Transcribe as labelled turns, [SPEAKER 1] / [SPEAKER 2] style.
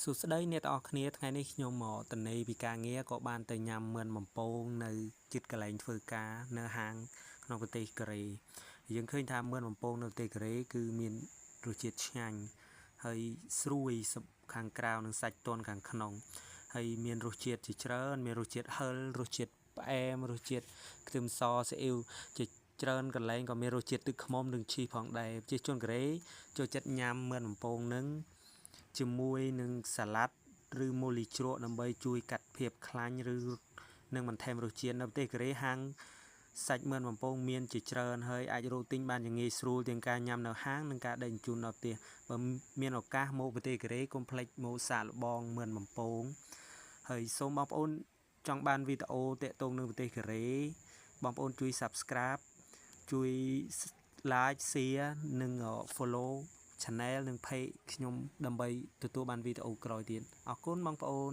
[SPEAKER 1] សួស្តីអ្នកទាំងអស់គ្នាថ្ងៃនេះខ្ញុំមកតនេពីការងារក៏បានទៅញ៉ាំមឿនបំពងនៅជិតកន្លែងធ្វើការនៅហាងក្នុងប្រទេសកូរ៉េយើងឃើញថាមឿនបំពងនៅប្រទេសកូរ៉េគឺមានរសជាតិឆ្ងាញ់ហើយស្រួយខាងក្រៅនិងសាច់ទន់ខាងក្នុងហើយមានរសជាតិជាច្រើនមានរសជាតិហឹររសជាតិផ្អែមរសជាតិខ្ទឹមសស៊ីអ៊ីវជាច្រើនកន្លែងក៏មានរសជាតិទឹកខ្មុំនិងឈីសផងដែរប្រជាជនកូរ៉េចូលចិត្តញ៉ាំមឿនបំពងនឹងជាមួយនឹងសាឡាត់ឬម៉ូលីជ្រក់ដើម្បីជួយកាត់ភាពខ្លាញ់ឬនឹងបន្ថែមរសជាតិនៅប្រទេសកូរ៉េហាងសាច់មឿនបំពងមានជាច្រើនហើយអាចរកទិញបានយ៉ាងងាយស្រួលទាំងការញ៉ាំនៅហាងនិងការដេញជូនដល់ផ្ទះបើមានឱកាសមកប្រទេសកូរ៉េកុំភ្លេចមកសាកល្បងមឿនបំពងហើយសូមបងប្អូនចង់បានវីដេអូទាក់ទងនឹងប្រទេសកូរ៉េបងប្អូនជួយ Subscribe ជួយ Like Share និង Follow Channel និង Page ខ្ញុំដើម្បីទទួលបានវីដេអូក្រោយទៀតអរគុណបងប្អូន